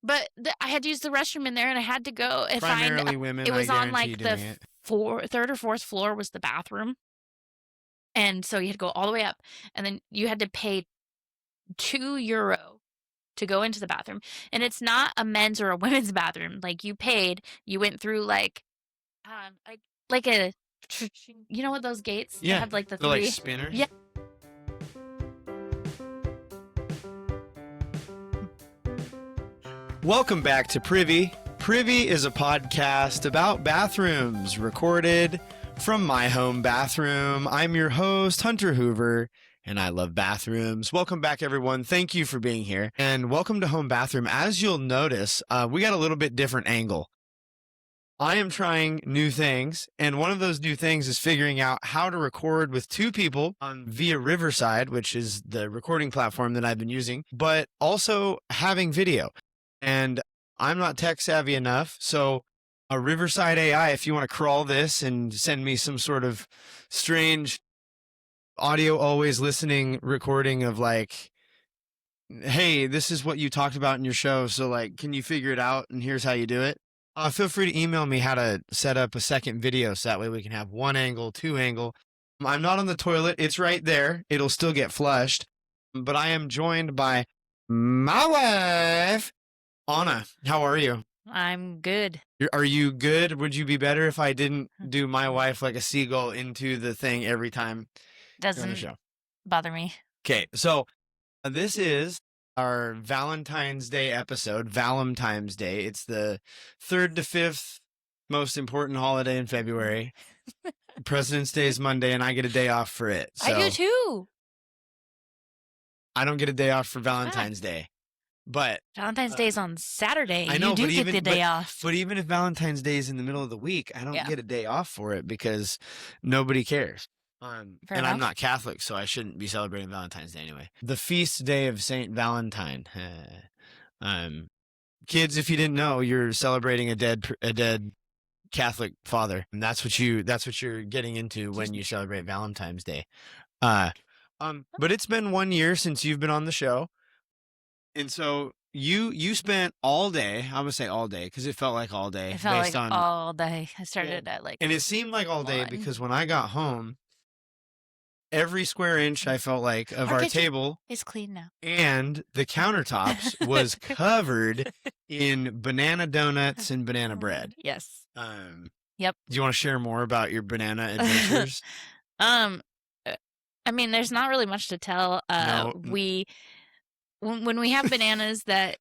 But I had to use the restroom in there, and I had to go and Primarily find. women. It was I on like guarantee the doing it. third or fourth floor was the bathroom, and so you had to go all the way up, and then you had to pay €2 to go into the bathroom, and it's not a men's or a women's bathroom. Like you paid, you went through like a, you know what those gates? Yeah, They have like the they're three. like spinners. Yeah. Welcome back to Privy. Privy is a podcast about bathrooms recorded from my home bathroom. I'm your host, Hunter Hoover, and I love bathrooms. Welcome back, everyone. Thank you for being here, and welcome to Home Bathroom. As you'll notice, we got a little bit different angle. I am trying new things, and one of those new things is figuring out how to record with two people via Riverside, which is the recording platform that I've been using, but also having video. And I'm not tech savvy enough, so a Riverside AI, if you want to crawl this and send me some sort of strange audio always listening recording of like, hey, this is what you talked about in your show, so like, can you figure it out, and here's how you do it? Feel free to email me how to set up a second video so that way we can have one angle, two angle. I'm not on the toilet. It's right there. It'll still get flushed. But I am joined by my wife, Anna. How are you? I'm good. Are you good? Would you be better if I didn't do my wife like a seagull into the thing every time on the Doesn't show? bother me. Okay, so this is our Valentine's Day episode, Valentine's Day. It's the 3rd to 5th most important holiday in February. President's Day is Monday, and I get a day off for it. So I do too. I don't get a day off for Valentine's Day. But Valentine's Day is on Saturday. I know, you do but get the day off. But even if Valentine's Day is in the middle of the week, I don't get a day off for it because nobody cares. And I'm not Catholic, so I shouldn't be celebrating Valentine's Day anyway. The feast day of Saint Valentine. Kids, if you didn't know, you're celebrating a dead Catholic father, and that's what you're getting into when you celebrate Valentine's Day. But it's been 1 year since you've been on the show. And so you spent all day, I'm going to say all day because it felt like all day. It felt like all day. I started at like and it seemed like all day because when I got home, every square inch I felt like of our table is clean now. And the countertops was covered in banana donuts and banana bread. Yes. Yep. Do you want to share more about your banana adventures? I mean, there's not really much to tell. No. When we have bananas that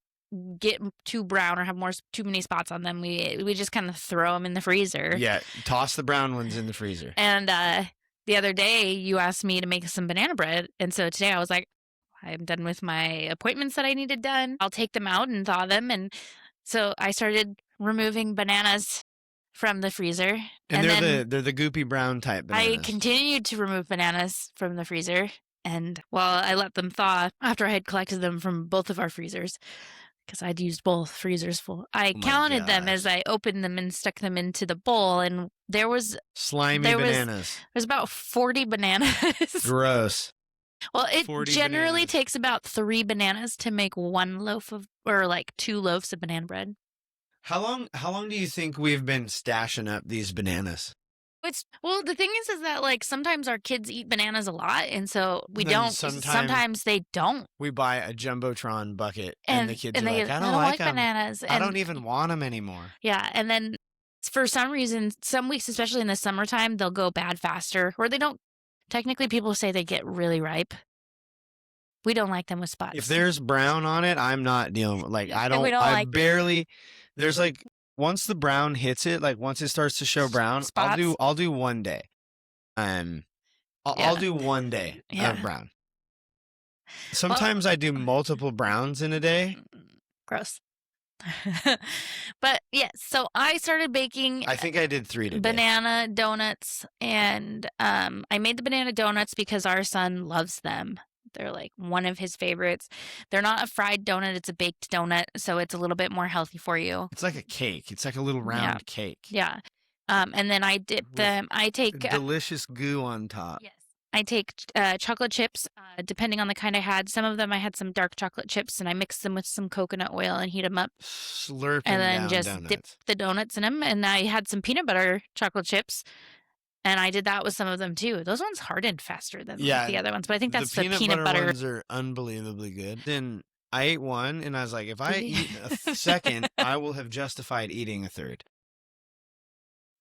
get too brown or have too many spots on them, we just kind of throw them in the freezer. Yeah, toss the brown ones in the freezer. And the other day you asked me to make some banana bread, and so today I was like, I'm done with my appointments that I needed done. I'll take them out and thaw them, and so I started removing bananas from the freezer. And they're the goopy brown type bananas. I continued to remove bananas from the freezer. And while I let them thaw after I had collected them from both of our freezers, because I'd used both freezers full, I counted them as I opened them and stuck them into the bowl, and there was bananas. There's about 40 bananas. Gross. Well, it generally takes about 3 bananas to make 1 loaf or like 2 loaves of banana bread. How long do you think we've been stashing up these bananas? The thing is that like sometimes our kids eat bananas a lot, and so we don't. Sometimes they don't. We buy a Jumbotron bucket, and the kids are like, I don't like bananas. I don't even want them anymore. Yeah, and then for some reason, some weeks, especially in the summertime, they'll go bad faster, or they don't. Technically, people say they get really ripe. We don't like them with spots. If there's brown on it, I'm not dealing with. Like I barely. There's like. Once the brown hits it, like once it starts to show brown, spots? I'll do 1 day. I'll do 1 day of brown. Sometimes I do multiple browns in a day. Gross. But yeah, so I started baking. I think I did 3 today. Banana donuts, and I made the banana donuts because our son loves them. They're like one of his favorites. They're not a fried donut. It's a baked donut, so it's a little bit more healthy for you. It's like a cake. It's like a little round cake. Yeah. And then I dip them. I take delicious goo on top. Yes. I take chocolate chips, depending on the kind I had. Some of them I had some dark chocolate chips, and I mixed them with some coconut oil and heat them up, and Slurping then down just dip donuts. the donuts in them. And I had some peanut butter chocolate chips, and I did that with some of them too. Those ones hardened faster than like Yeah, the other ones, but I think the that's the peanut peanut butter. ones are unbelievably good. Then I ate one, and I was like, if I Did you? eat a second, I will have justified eating a third.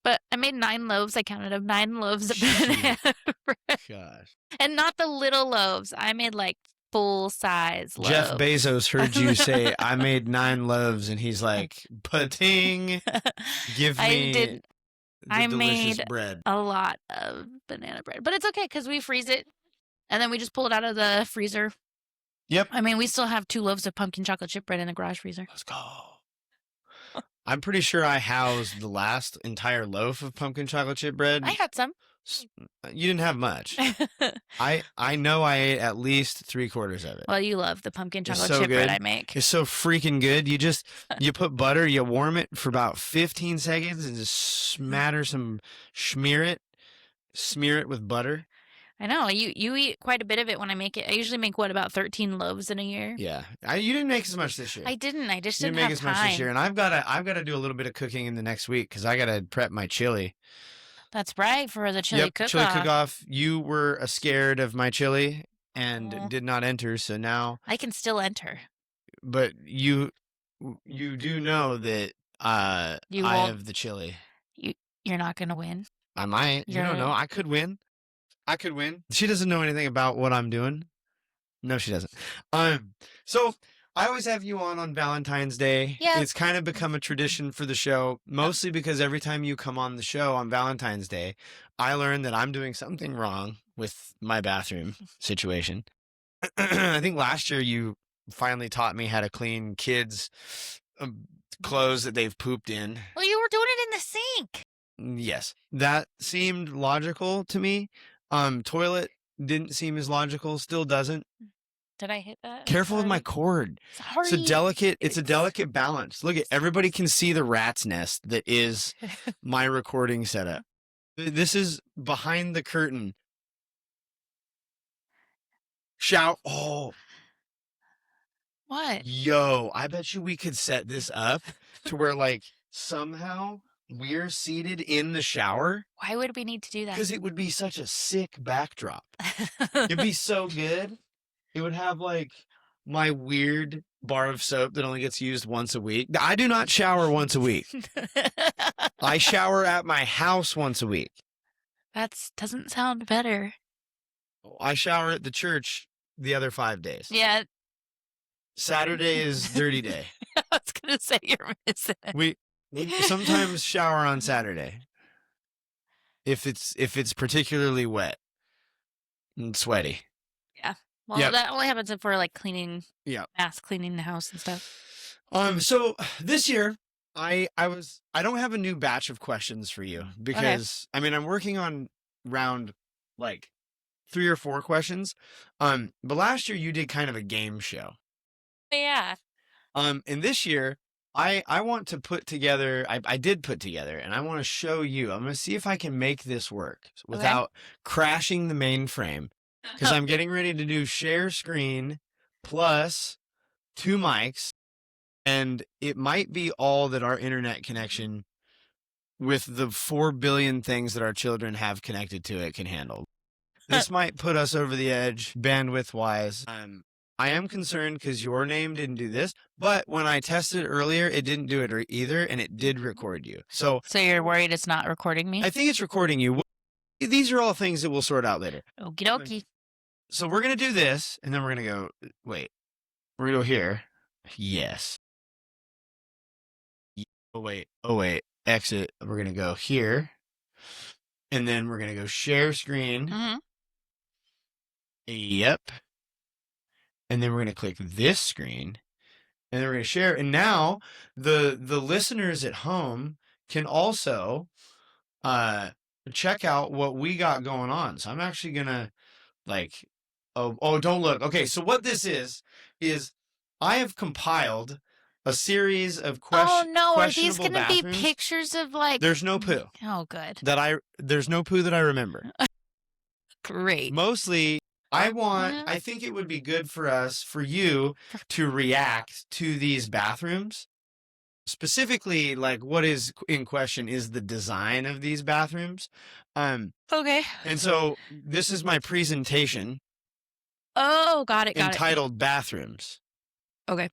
But I made 9 loaves. I counted them, 9 loaves of Shoot. banana bread, Gosh. and not the little loaves. I made like full size loaves. Jeff Bezos heard you say, I made 9 loaves, and he's like, pating, give I me did. the I delicious made bread. a lot of banana bread, but it's okay because we freeze it, and then we just pull it out of the freezer. Yep. I mean, we still have 2 loaves of pumpkin chocolate chip bread in the garage freezer. Let's go. I'm pretty sure I housed the last entire loaf of pumpkin chocolate chip bread. I had some. You didn't have much. I know I ate at least 3/4 of it. Well, you love the pumpkin It's chocolate so chip bread good. I make. It's so freaking good. You put butter, you warm it for about 15 seconds, and just smear it with butter. I know you eat quite a bit of it when I make it. I usually make about 13 loaves in a year. Yeah, you didn't make as much this year. I didn't. I just You didn't didn't make have as much time. this year, and I've gotta do a little bit of cooking in the next week because I gotta prep my chili. That's right, for the chili cook-off. Chili cook-off. You were scared of my chili and Aw. did not enter, so now. I can still enter. But you do know that I You won't. have the chili. You're not gonna win. I might. You don't know. I could win. She doesn't know anything about what I'm doing. No, she doesn't. So I always have you on Valentine's Day. Yeah. It's kind of become a tradition for the show, mostly because every time you come on the show on Valentine's Day, I learn that I'm doing something wrong with my bathroom situation. I think last year you finally taught me how to clean kids' clothes that they've pooped in. Well, you were doing it in the sink. Yes, that seemed logical to me. Toilet didn't seem as logical, still doesn't. Did I hit that? Careful with my cord. Sorry. It's a delicate balance. Look, everybody can see the rat's nest that is my recording setup. This is behind the curtain. Oh. What? Yo, I bet you we could set this up to where like somehow we're seated in the shower. Why would we need to do that? Because it would be such a sick backdrop. It'd be so good. It would have like my weird bar of soap that only gets used once a week. I do not shower once a week. I shower at my house once a week. That doesn't sound better. I shower at the church the other 5 days. Yeah. Saturday is dirty day. I was gonna say you're missing it. We sometimes shower on Saturday if it's particularly wet and sweaty. Yeah. Well, that only happens if we're like cleaning, mass cleaning the house and stuff. So this year I don't have a new batch of questions for you because I mean I'm working on round like 3 or 4 questions. But last year you did kind of a game show. Yeah. And this year I want to put together, I did put together, and I want to show you. I'm going to see if I can make this work without crashing the mainframe. Because I'm getting ready to do share screen plus 2 mics. And it might be all that our internet connection with the 4 billion things that our children have connected to it can handle. This might put us over the edge bandwidth-wise. I am concerned because your name didn't do this, but when I tested earlier, it didn't do it either, and it did record you. So you're worried it's not recording me? I think it's recording you. These are all things that we'll sort out later. Okie dokie. So we're going to do this, and then we're going to go, wait, we're going to go here. Yes. Oh, wait, exit. We're going to go here, and then we're going to go share screen. Mm-hmm. Yep. And then we're going to click this screen, and then we're going to share. And now the listeners at home can also check out what we got going on. So I'm actually going to don't look. Okay, so what this is I have compiled a series of questions. Oh no, are these going to be pictures of like... There's no poo. Oh, good. There's no poo that I remember. Great. Mostly, I think it would be good for you to react to these bathrooms. Specifically, like what is in question is the design of these bathrooms. Okay. And so this is my presentation Oh, got it. entitled Bathrooms. Okay.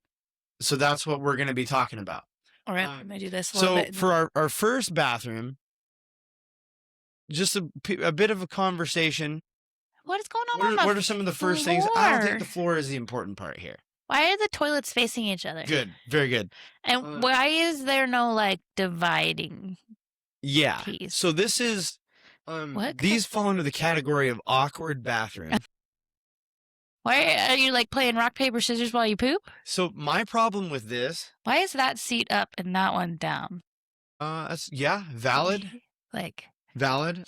So that's what we're going to be talking about. All right. I'm going to do this a little So bit. for our first bathroom, just a bit of a conversation. What is going on What are some of the first things? I don't think the floor is the important part here. Why are the toilets facing each other? Good. Very good. And why is there no, like, dividing piece? So this is, these fall under the category of awkward bathroom. Why are you, like, playing rock, paper, scissors while you poop? So my problem with this. Why is that seat up and that one down? Valid. Valid.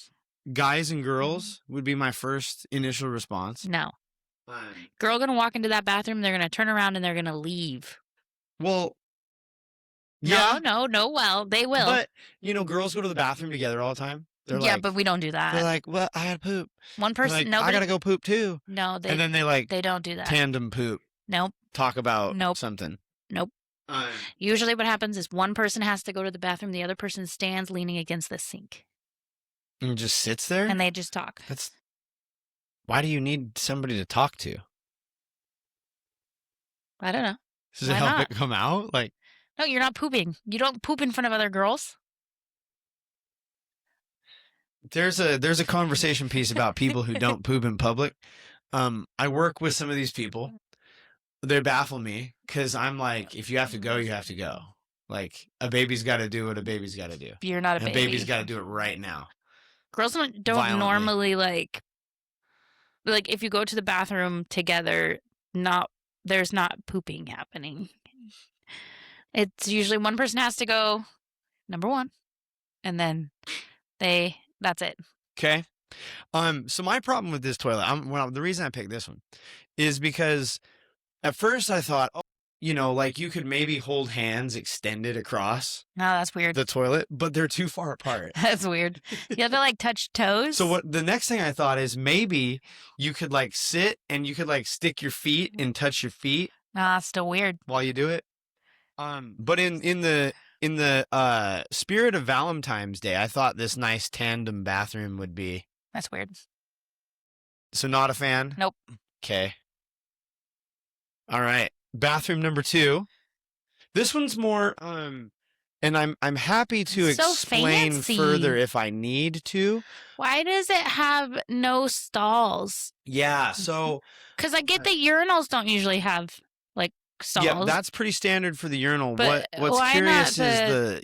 Guys and girls would be my first initial response. No. Girl gonna walk into that bathroom, they're gonna turn around and they're gonna leave. Well, yeah. No, well, they will. But, girls go to the bathroom together all the time. They're but we don't do that. They're like, well, I gotta poop. One person, nobody. I gotta go poop too. No, and then they don't do that. Tandem poop. Nope. Talk about something. Nope. Usually what happens is one person has to go to the bathroom, the other person stands leaning against the sink. And just sits there? And they just talk. Why do you need somebody to talk to? I don't know. Does it help it come out? No, you're not pooping. You don't poop in front of other girls. There's a conversation piece about people who don't poop in public. I work with some of these people. They baffle me because I'm like, if you have to go, you have to go. Like, a baby's got to do what a baby's got to do. You're not a baby. A baby's got to do it right now. Girls don't normally like if you go to the bathroom together, there's not pooping happening. It's usually one person has to go, number one, and then that's it. Okay. So my problem with this toilet, the reason I picked this one is because at first I thought, like you could maybe hold hands extended across. No, that's weird. The toilet, but they're too far apart. That's weird. You have to touch toes. So the next thing I thought is maybe you could sit and you could stick your feet and touch your feet. No, that's still weird. While you do it. But in the spirit of Valentine's Day, I thought this nice tandem bathroom would be. That's weird. So not a fan? Nope. Okay. All right. Bathroom number 2. This one's more and I'm happy to explain further if I need to. Why does it have no stalls? Yeah, so because I get that urinals don't usually have stalls. Yeah, that's pretty standard for the urinal. But What's curious is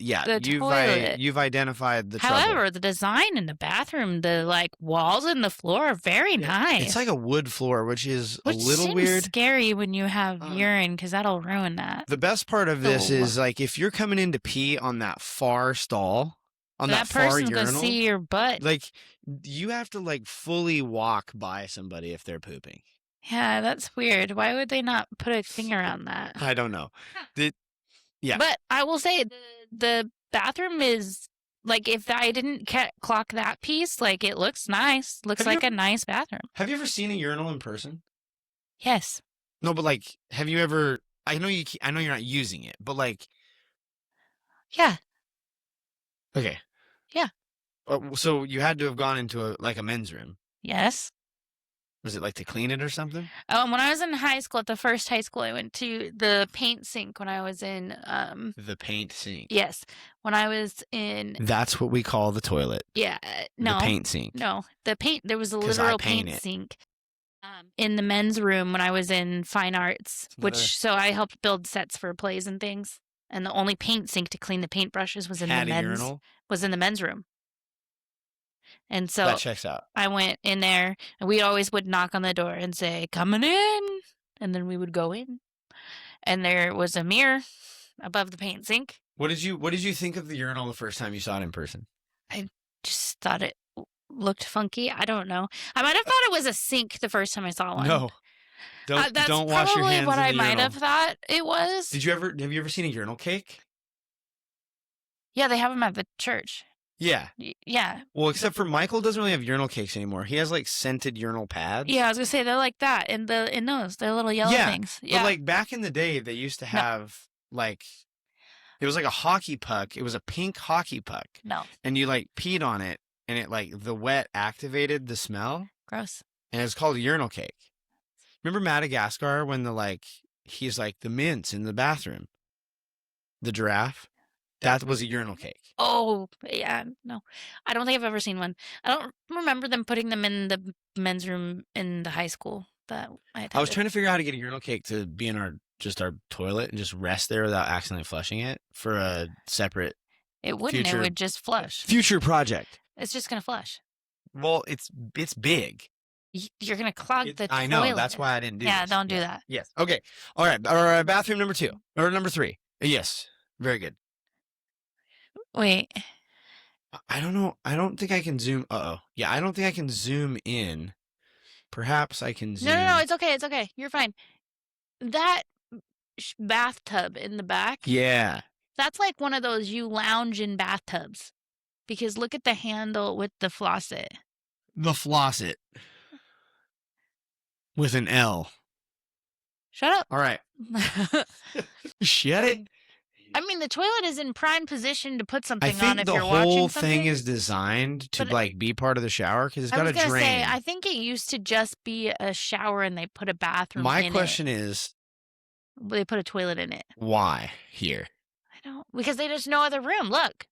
toilet. You've identified the However, trouble. the design in the bathroom, the walls and the floor are very nice. It's like a wood floor, which is a little seems weird. Scary when you have urine because that'll ruin that. The best part of this is if you're coming in to pee on that far stall, on that far urinal, person's gonna see your butt. You have to fully walk by somebody if they're pooping. Yeah, that's weird. Why would they not put a thing around that? I don't know. Yeah. But I will say the bathroom is if I didn't clock that piece, it looks nice. Looks like a nice bathroom. Have you ever seen a urinal in person? Yes. No, but have you ever? I know you're not using it, but Yeah. Okay. Yeah. So you had to have gone into a men's room. Yes. Was it to clean it or something? When I was in high school, at the first high school, I went to the paint sink when I was in. The paint sink. Yes, when I was in. That's what we call the toilet. Yeah, no. The paint sink. No, the paint. There was a literal paint sink. In the men's room when I was in fine arts, so I helped build sets for plays and things. And the only paint sink to clean the paintbrushes was in the men's room. And so that checks out. I went in there, and we always would knock on the door and say, "Coming in," and then we would go in, and there was a mirror above the paint sink. What did you think of the urinal the first time you saw it in person? I just thought it looked funky. I don't know. I might have thought it was a sink the first time I saw one. No, don't wash your hands. That's probably what I might have thought it was. Have you ever seen a urinal cake? Yeah, they have them at the church. Yeah. Yeah. Well, except for Michael doesn't really have urinal cakes anymore. He has like scented urinal pads. Yeah, I was gonna say they're like that in those. They're little yellow things. Yeah. But like back in the day, they used to have like it was like a hockey puck. It was a pink hockey puck. No. And you like peed on it, and it like the wet activated the smell. Gross. And it's called a urinal cake. Remember Madagascar when he's like the mints in the bathroom, the giraffe. That was a urinal cake. Oh, yeah. No, I don't think I've ever seen one. I don't remember them putting them in the men's room in the high school that I attended. I was trying to figure out how to get a urinal cake to be in our toilet and just rest there without accidentally flushing it for a separate. It wouldn't. It would just flush. Future project. It's just gonna flush. Well, it's big. You're gonna clog the toilet. I know. That's why I didn't do. Yeah, this. don't do that. Yes. Okay. All right. Our bathroom number 2 or number 3. Yes. Very good. Wait. I don't know. I don't think I can zoom. Yeah, I don't think I can zoom in. Perhaps I can zoom. No. It's okay. It's okay. You're fine. That bathtub in the back. Yeah. That's like one of those you lounge in bathtubs. Because look at the handle with the flosset. The flosset. With an L. Shut up. All right. Shut it. I mean, the toilet is in prime position to put something I think on if the you're watching whole something. thing is designed to like be part of the shower because it's got a drain. I was gonna say, I think it used to just be a shower and they put a bathroom in it. My question is, they put a toilet in it. Why here? I don't, because there's no other room. Look,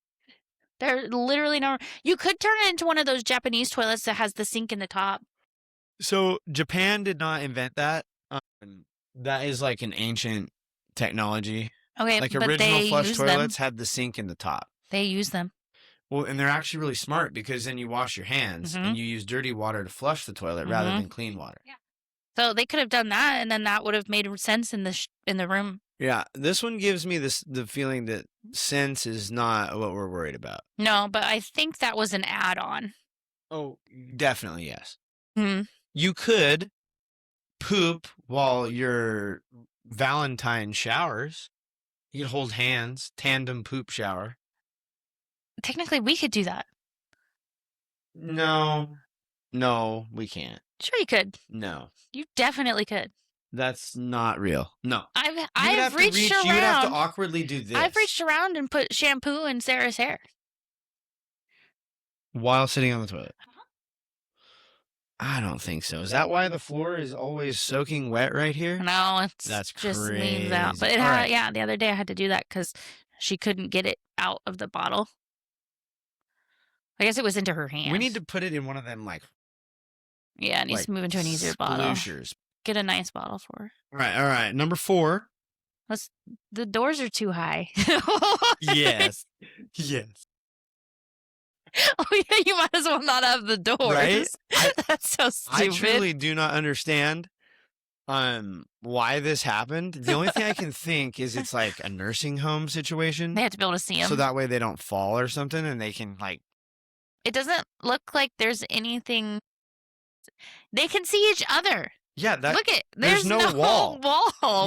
there's literally no. You could turn it into one of those Japanese toilets that has the sink in the top. So Japan did not invent that. That is like an ancient technology. Okay, like but original flush toilets them. had the sink in the top. They use them. Well, and they're actually really smart because then you wash your hands and you use dirty water to flush the toilet rather than clean water. Yeah. So they could have done that, and then that would have made sense in the room. Yeah, this one gives me the feeling that sense is not what we're worried about. No, but I think that was an add-on. Oh, definitely yes. Hmm. You could poop while your Valentine showers. You could hold hands, tandem poop shower. Technically, we could do that. No, we can't. Sure, you could. No, you definitely could. That's not real. No, I've reached around. You would have to awkwardly do this. I've reached around and put shampoo in Sarah's hair while sitting on the toilet. I don't think so. Is that why the floor is always soaking wet right here? No, that's just crazy. leans out. But yeah, the other day I had to do that because she couldn't get it out of the bottle. I guess it was into her hand. We need to put it in one of them yeah, it needs to move into an easier bottle. Get a nice bottle for her. All right. Number 4. The doors are too high. Yes. Oh yeah, you might as well not have the doors. Right? That's so stupid. I truly do not understand why this happened. The only thing I can think is it's like a nursing home situation. They have to be able to see them. So that way they don't fall or something and they can It doesn't look like there's anything. They can see each other. Yeah, look it. There's no wall.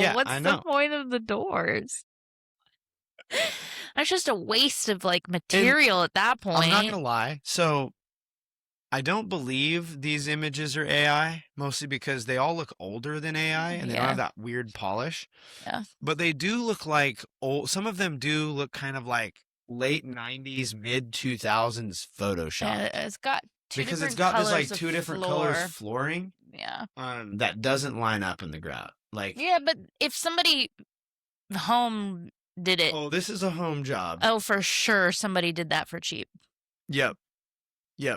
Yeah, What's I know. the point of the doors? That's just a waste of material at that point. I'm not gonna lie. So I don't believe these images are AI, mostly because they all look older than AI and they don't have that weird polish. Yeah. But they do look like old. Some of them do look kind of like late 90s, mid 2000s Photoshop. Yeah, it's got because it's got this two different colors flooring. Yeah. That doesn't line up in the ground. Yeah, but if somebody home did it. Oh, this is a home job. Oh, for sure somebody did that for cheap. Yep.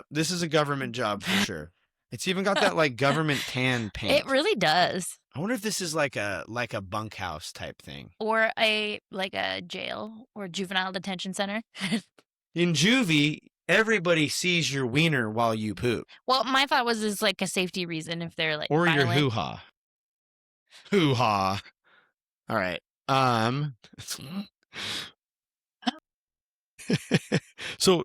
This is a government job for sure. It's even got that government tan paint. It really does. I wonder if this is like a bunkhouse type thing. Or a jail or juvenile detention center. In juvie, everybody sees your wiener while you poop. Well, my thought was it's a safety reason if they're or violent. Your hoo-ha. Hoo-ha. All right. So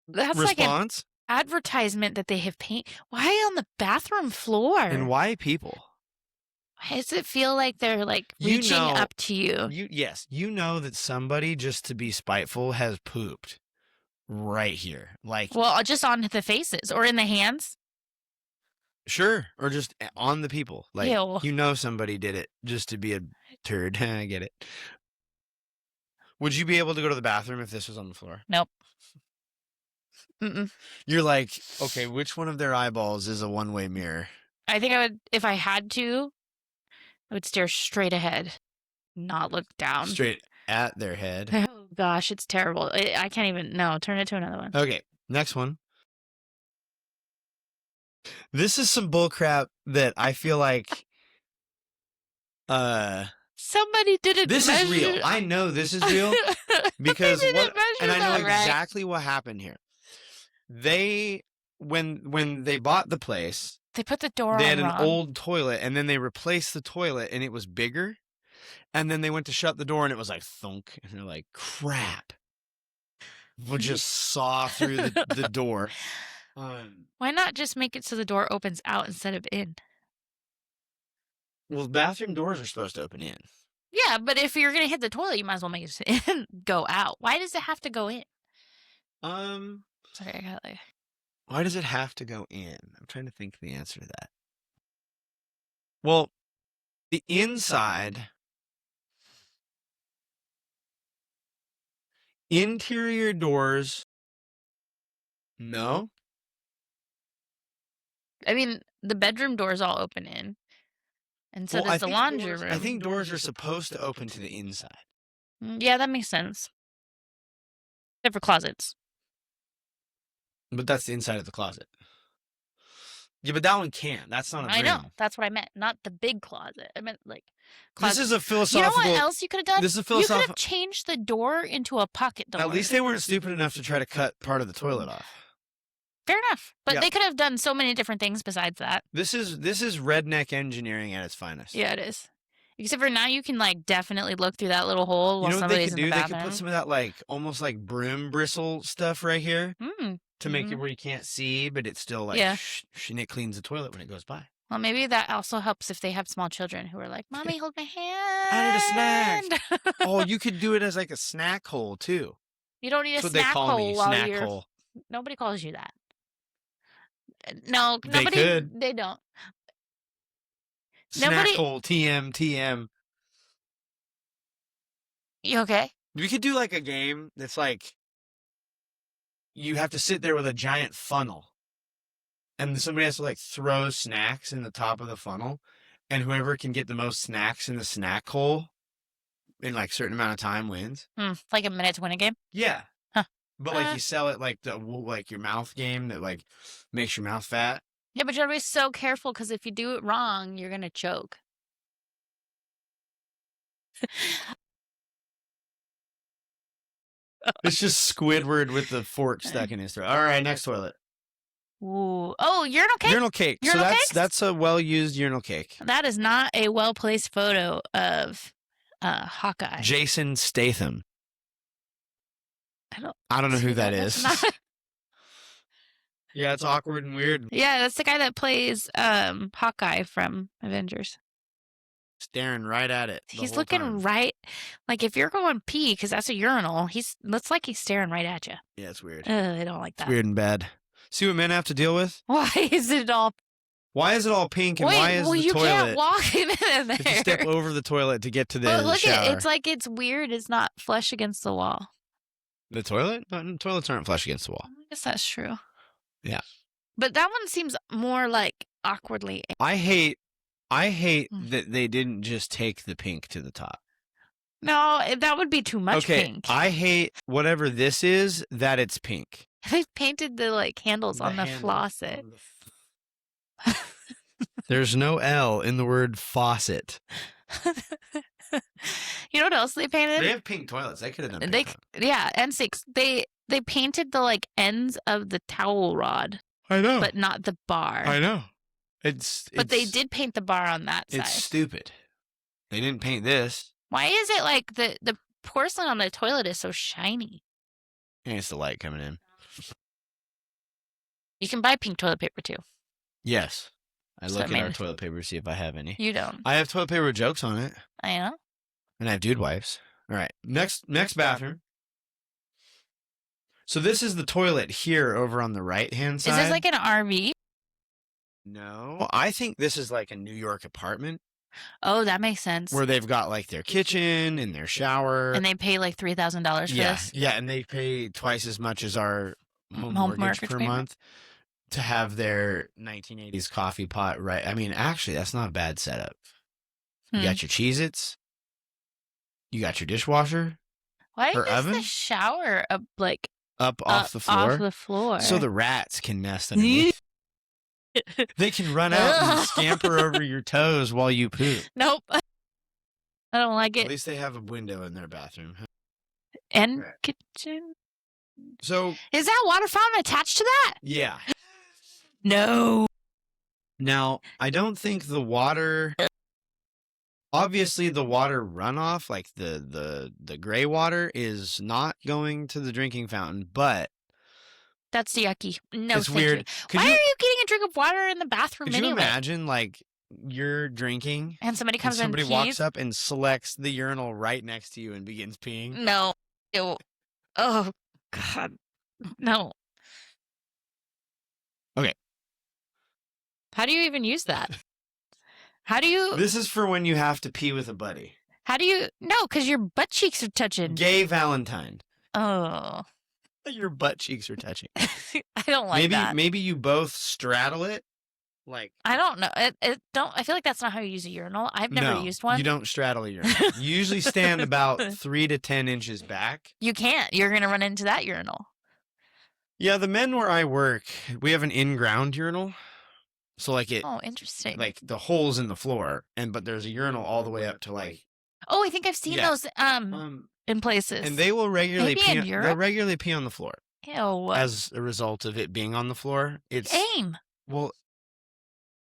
that's response? An advertisement that they have paint. Why on the bathroom floor? And why people? Why does it feel like they're reaching up to you? Yes, you know that somebody, just to be spiteful, has pooped right here. Like, Well, just on the faces or in the hands. sure, or just on the people. Like, Ew. you know somebody did it just to be a turd. I get it. Would you be able to go to the bathroom if this was on the floor? Nope. Mm-mm. You're like, okay, which one of their eyeballs is a one-way mirror? I think I would, if I had to, I would stare straight ahead, not look down. Straight at their head. Oh gosh, it's terrible. I can't even. No, turn it to another one. Okay, next one. This is some bullcrap that I feel like. Somebody didn't. This is real. I know this is real because what, and I know exactly what happened here. They, when they bought the place, they put the door on they had wrong. an old toilet, and then they replaced the toilet, and it was bigger. And then they went to shut the door, and it was like thunk, and they're like, "Crap!" We'll just saw through the door. Why not just make it so the door opens out instead of in? Well, bathroom doors are supposed to open in. Yeah, but if you're gonna hit the toilet, you might as well make it in, go out. Why does it have to go in? Sorry, I got like. Why does it have to go in? I'm trying to think the answer to that. Well, the inside, interior doors, no. I mean, the bedroom doors all open in, and so does the laundry room. I think doors are supposed to open to the inside. Yeah, that makes sense. Except for closets. But that's the inside of the closet. Yeah, but that one can't. That's not a I know. room. That's what I meant. Not the big closet. I meant like closet. This is a philosophical. You know what else you could have done? This is a You philosophical. could have changed the door into a pocket door. At least they weren't stupid enough to try to cut part of the toilet off. Fair enough. But Yeah. they could have done so many different things besides that. This is redneck engineering at its finest. Yeah, it is. Except for now you can like definitely look through that little hole while You know what they somebody's could in do? the They bathroom. could put some of that like almost like broom bristle stuff right here Mm. to make it where you can't see, but it's still like and it cleans the toilet when it goes by. Well, maybe that also helps if they have small children who are like, "Mommy, hold my hand." I need a snack. Oh, you could do it as like a snack hole too. You don't need That's a what they snack call hole me, while snack you're. hole. Nobody calls you that. No, They nobody. could. They don't. Snack Nobody- hole, TM. You okay? We could do like a game that's like you have to sit there with a giant funnel. And somebody has to like throw snacks in the top of the funnel. And whoever can get the most snacks in the snack hole in like a certain amount of time wins. Like a minute to win a game? Yeah. Huh. But like you sell it like your mouth game that like makes your mouth fat. Yeah, but you gotta be so careful because if you do it wrong, you're gonna choke. It's just Squidward with the fork stuck in his throat. All right, next toilet. Ooh. Oh, urinal cake? Urinal cake. Urinal so cakes? that's a well-used urinal cake. That is not a well-placed photo of Hawkeye. Jason Statham. I don't know who that That's is. not- Yeah, it's awkward and weird. Yeah, that's the guy that plays Hawkeye from Avengers. Staring right at it. He's looking right, like if you're going pee, because that's a urinal. Looks like he's staring right at you. Yeah, it's weird. I don't like that. It's weird and bad. See what men have to deal with? Why is it all? Why is it all pink and why is the you toilet? can't walk in there. If you step over the toilet to get to the But look shower. at it. It's like it's weird. It's not flush against the wall. The toilet? No, toilets aren't flush against the wall. I guess that's true. Yeah. But that one seems more like awkwardly. I hate that they didn't just take the pink to the top. No, that would be too much pink. I hate whatever this is that it's pink. They painted the like handles on the faucet. There's no L in the word faucet. You know what else they painted? They have pink toilets. They could have done pink. Yeah, N6. They painted the like ends of the towel rod. I know. But not the bar. I know. But they did paint the bar on that side. It's stupid. They didn't paint this. Why is it like the porcelain on the toilet is so shiny? And it's the light coming in. You can buy pink toilet paper too. Yes. I So look I at our mean- toilet paper to see if I have any. You don't. I have toilet paper with jokes on it. I know. And I have dude wipes. All right. Next bathroom. So this is the toilet here over on the right-hand side. Is this like an RV? No, I think this is like a New York apartment Oh, that makes sense. where they've got like their kitchen and their shower. And they pay like $3,000 for this? Yeah, and they pay twice as much as our home Home mortgage per payment? month to have their 1980s coffee pot, right? I mean, actually, that's not a bad setup. You got your Cheez-Its. You got your dishwasher. Why or is oven? the shower up like Up off the floor. Off the floor. So the rats can nest underneath. They can run out and scamper over your toes while you poop. Nope. I don't like it. At least they have a window in their bathroom. And Right. kitchen. So Is that water fountain attached to that? yeah. No. Now, I don't think the water. Obviously, the water runoff, like the gray water, is not going to the drinking fountain, but That's yucky. No, it's thank weird. you. Why are you getting a drink of water in the bathroom Could anyway? you imagine, like, you're drinking And somebody and comes in and somebody pees? walks up and selects the urinal right next to you and begins peeing? No. Ew. Oh, God. No. Okay. How do you even use that? How do you... This is for when you have to pee with a buddy. How do you... No, because your butt cheeks are touching. Gay Valentine. Oh. Your butt cheeks are touching. I don't like that. Maybe you both straddle it. Like, I don't know. I feel like that's not how you use a urinal. I've never used one. You don't straddle a urinal. You usually stand about 3 to 10 inches back. You can't. You're going to run into that urinal. Yeah, the men where I work, we have an in-ground urinal. So like it, Oh, interesting. like the holes in the floor, but there's a urinal all the way up to like. Oh, I think I've seen those in places. And they will regularly Maybe pee. in Europe? They'll regularly pee on the floor. Ew. As a result of it being on the floor, it's Aim. well,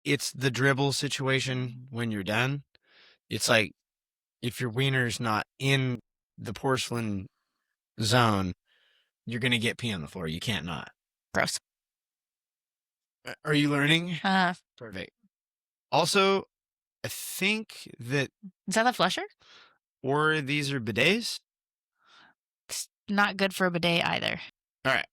it's the dribble situation when you're done. It's like if your wiener's not in the porcelain zone, you're gonna get pee on the floor. You can't not. Gross. Are you learning? Perfect. Also, I think that Is that the flusher? or these are bidets. It's not good for a bidet either. All right.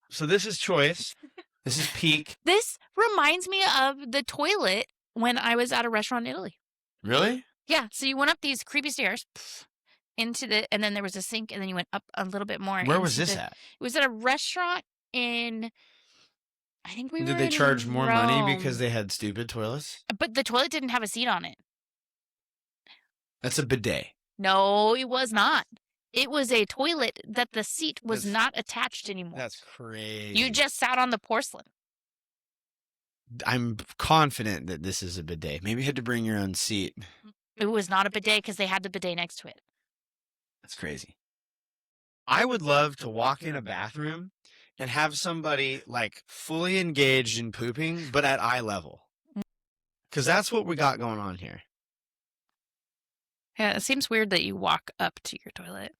So this is choice. This is peak. This reminds me of the toilet when I was at a restaurant in Italy. Really? Yeah. So you went up these creepy stairs and then there was a sink, and then you went up a little bit more. Where was this at? It was at a restaurant in. I think we were. Did they charge more Rome. money because they had stupid toilets? But the toilet didn't have a seat on it. That's a bidet. No, it was not. It was a toilet that the seat was not attached anymore. That's crazy. You just sat on the porcelain. I'm confident that this is a bidet. Maybe you had to bring your own seat. It was not a bidet because they had the bidet next to it. That's crazy. I would love to walk in a bathroom and have somebody like fully engaged in pooping, but at eye level. Because that's what we got going on here. Yeah, it seems weird that you walk up to your toilet.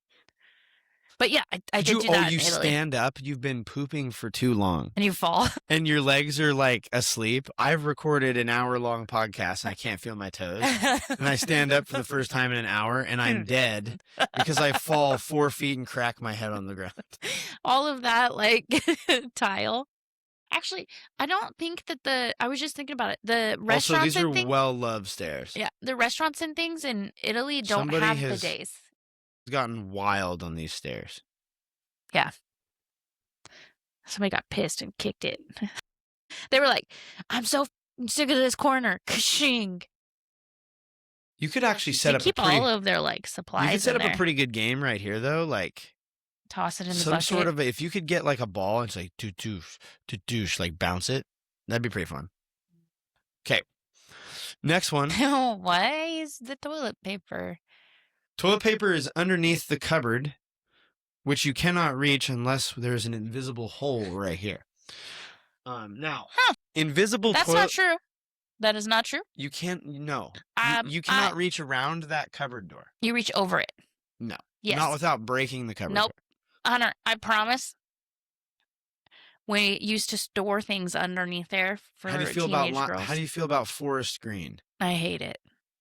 But yeah, I did do that you in Italy. Stand up. You've been pooping for too long. And you fall. And your legs are like asleep. I've recorded an hour-long podcast and I can't feel my toes. And I stand up for the first time in an hour and I'm dead because I fall 4 feet and crack my head on the ground. All of that, like, tile. Actually, I don't think that I was just thinking about it. The restaurants Also, these are and things. well-loved stairs. Yeah, the restaurants and things in Italy don't have bidets. Gotten wild on these stairs. Yeah. Somebody got pissed and kicked it. They were like, I'm so sick of this corner. Ka-shing. You could actually set up keep all of their like supplies. You could set in up there. a pretty good game right here though, like toss it in the some bucket. sort of if you could get like a ball and it's like douche, like bounce it. That'd be pretty fun. Okay. Next one. Why is the toilet paper? Toilet paper is underneath the cupboard, which you cannot reach unless there's an invisible hole right here. Now, invisible That's toilet... not true. That is not true. You can't, no. You cannot reach around that cupboard door. You reach over it. No. Yes. Not without breaking the cupboard door. Hunter, I promise. We used to store things underneath there for How do you feel teenage about girls. How do you feel about forest green? I hate it.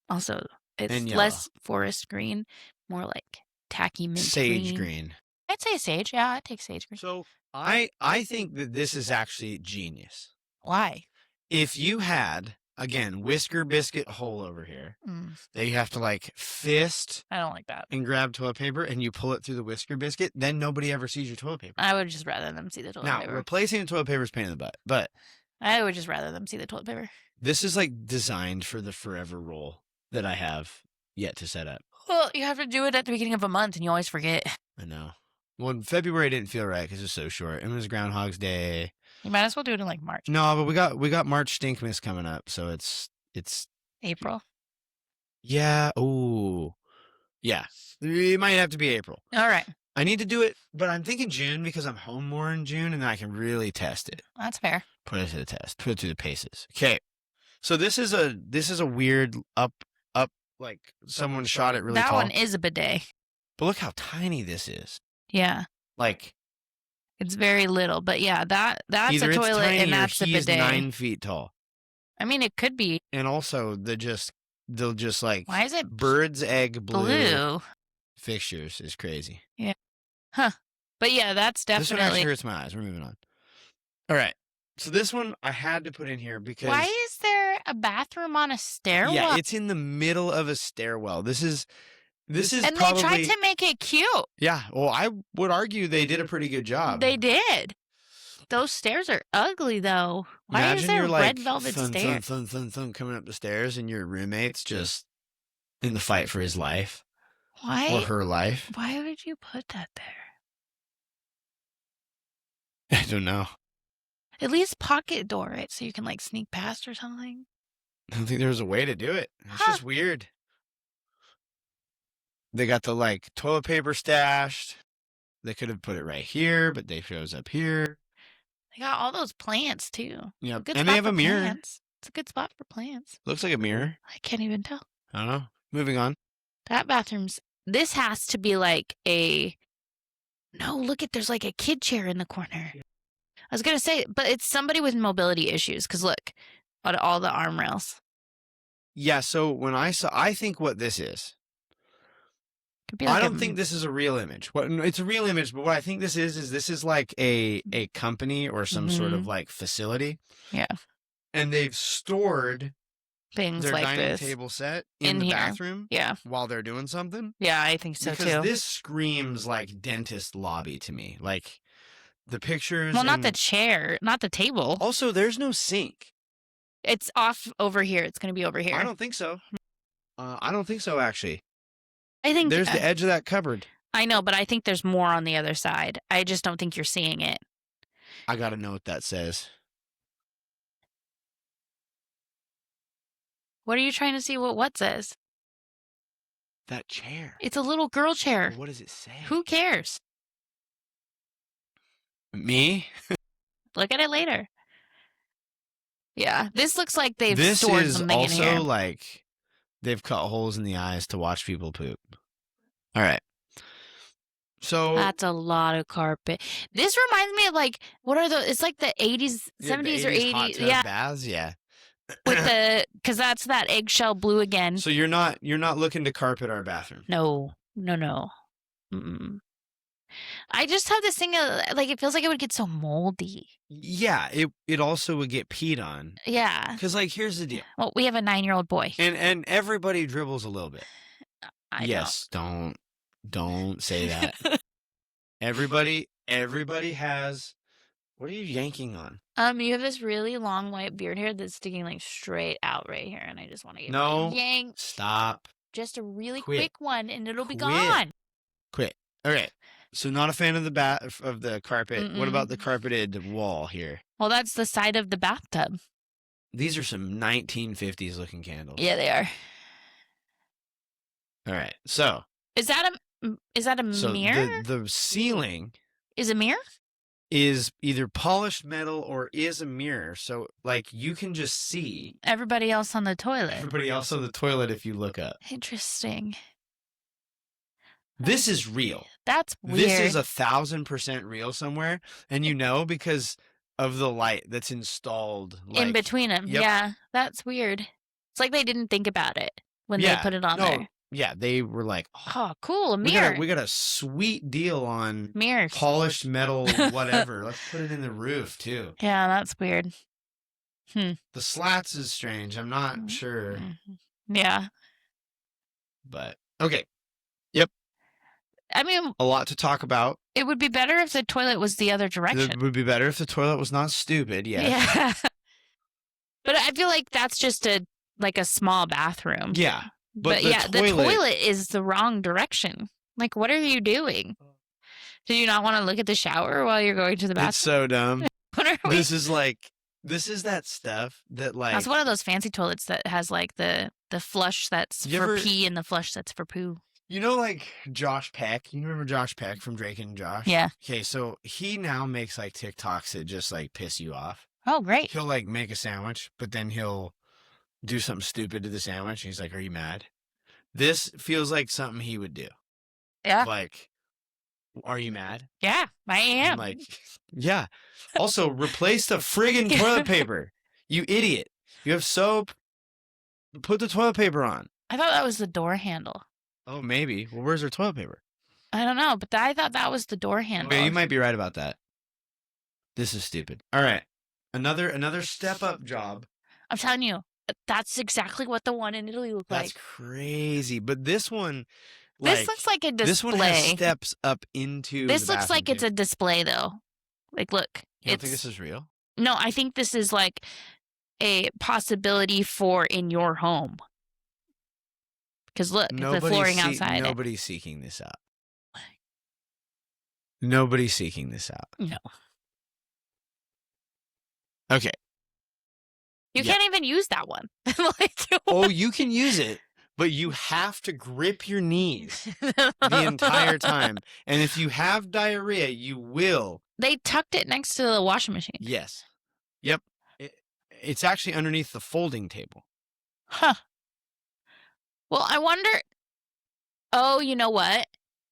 Also, it's And less forest green, more like tacky mint Sage green. I'd say sage. Yeah, I'd take sage green. So I think that this is actually genius. Why? If you had, again, whisker biscuit hole over here that you have to like fist I don't like that. and grab toilet paper and you pull it through the whisker biscuit, then nobody ever sees your toilet paper. I would just rather them see the toilet Now, paper. replacing the toilet paper is a pain in the butt, but I would just rather them see the toilet paper. this is like designed for the forever roll that I have yet to set up. Well, you have to do it at the beginning of a month and you always forget. I know. Well, in February didn't feel right because it's so short. It was Groundhog's Day. You might as well do it in like March. No, but we got March Stinkmas coming up, so it's April. yeah. Oh, yeah. It might have to be April. All right. I need to do it, but I'm thinking June because I'm home more in June, and then I can really test it. That's fair. Put it to the test. Put it through the paces. Okay. So this is a weird up like someone shot it really that tall. one is a bidet. But look how tiny this is. Yeah. Like it's very little, but yeah, that's either a it's toilet tiny and or that's a he's bidet. 9 feet tall. I mean, it could be. And also they'll just like Why is it bird's egg blue fixtures is crazy. Yeah. Huh. But yeah, that's This one actually definitely. hurts my eyes. We're moving on. All right. So this one I had to put in here because Why is there a bathroom on a stairwell? yeah, it's in the middle of a stairwell. This is and probably, they tried to make it cute. yeah. Well, I would argue they did a pretty good job. They did. Those stairs are ugly, though. Why Imagine is there you're like red velvet stairs? thun, coming up the stairs, and your roommate's just in the fight for his life or Why? her life. Why would you put that there? I don't know. At least pocket door it so you can like sneak past or something. I don't think there was a way to do it. It's just weird. They got the like toilet paper stashed. They could have put it right here, but they chose up here. They got all those plants too. Yep. Good And spot they have for a mirror. Plants. It's a good spot for plants. Looks like a mirror. I can't even tell. I don't know. Moving on. That bathroom's. This has to be like a. No, look at there's like a kid chair in the corner. I was gonna say, but it's somebody with mobility issues. Because look, at all the arm rails. Yeah. So when I think what this is. Could be like I don't think this is a real image. It's a real image, but what I think this is like a company or some sort of like facility. Yeah. And they've stored things their like dining this table set in in the here. bathroom Yeah. while they're doing something. Yeah, I think so Because too. this screams like dentist lobby to me. Like the pictures. Well, not the chair, not the table. Also, there's no sink. It's off over here. It's going to be over here. I don't think so. I don't think so, actually. I think There's the edge of that cupboard. I know, but I think there's more on the other side. I just don't think you're seeing it. I got to know what that says. What are you trying to see what says? That chair. It's a little girl chair. What does it say? Who cares? Me? Look at it later. Yeah, this looks like they've This stored is something in here. also like they've cut holes in the eyes to watch people poop. All right. So That's a lot of carpet. This reminds me of like what are those? It's like the 80s, 70s or 80s. hot tub Yeah, baths, yeah. with the because that's that eggshell blue again. So you're not looking to carpet our bathroom. No. Mm-mm. I just have this thing like it feels like it would get so moldy. Yeah, it also would get peed on. Yeah. Because like here's the deal. Well, we have a 9-year-old boy. And everybody dribbles a little bit. Yes. Don't say that. Everybody has. What are you yanking on? You have this really long white beard hair that's sticking like straight out right here, and I just want to get No. yank. Stop. Just a really Quit. quick one, and it'll be Quit. gone. Quit. Okay. So not a fan of the carpet. What about the carpeted wall here? Well, that's the side of the bathtub. These are some 1950s looking candles. Yeah, they are. All right. So Is that a mirror? the ceiling Is a mirror? is either polished metal or is a mirror. So like you can just see Everybody else on the toilet. everybody else on the toilet if you look up. Interesting. This is real. That's weird. This is 1,000% real somewhere, and you know because of the light that's installed like, in between them. Yep. Yeah, that's weird. It's like they didn't think about it when they put it on there. yeah, they were like, Oh, cool, a we mirror. got a sweet deal on Mirrors. polished metal, whatever. Let's put it in the roof too. Yeah, that's weird. The slats is strange. I'm not sure. Yeah. But okay. Yep. I mean, a lot to talk about. It would be better if the toilet was the other direction. It would be better if the toilet was not stupid, yes. Yeah. But I feel like that's just a small bathroom. Yeah. But the toilet is the wrong direction. Like, what are you doing? Do you not want to look at the shower while you're going to the bathroom? It's so dumb. What are we? This is that stuff that like. That's one of those fancy toilets that has like the flush that's for pee and the flush that's for poo. You know, like Josh Peck. You remember Josh Peck from Drake and Josh? Yeah. Okay, so he now makes like TikToks that just like piss you off. Oh, great. He'll like make a sandwich, but then he'll do something stupid to the sandwich. And he's like, "Are you mad?" This feels like something he would do. Yeah. Like, are you mad? Yeah, I am. I'm like, yeah. Also, replace the friggin' toilet paper. You idiot. You have soap. Put the toilet paper on. I thought that was the door handle. Oh, maybe. Well, where's our toilet paper? I don't know, but I thought that was the door handle. Okay, you might be right about that. This is stupid. All right. Another step up job. I'm telling you, that's exactly what the one in Italy looked like. That's crazy. But this one, this looks like a display. This one has steps up into This looks like it's a display, though. Like, look. You don't think this is real? No, I think this is like a possibility for in your home. Because look, the flooring outside. Nobody's seeking this out. Nobody's seeking this out. No. Okay. You can't even use that one. Oh, you can use it, but you have to grip your knees the entire time. And if you have diarrhea, you will. They tucked it next to the washing machine. Yes. Yep. It's actually underneath the folding table. Huh. Well, I wonder. Oh, you know what?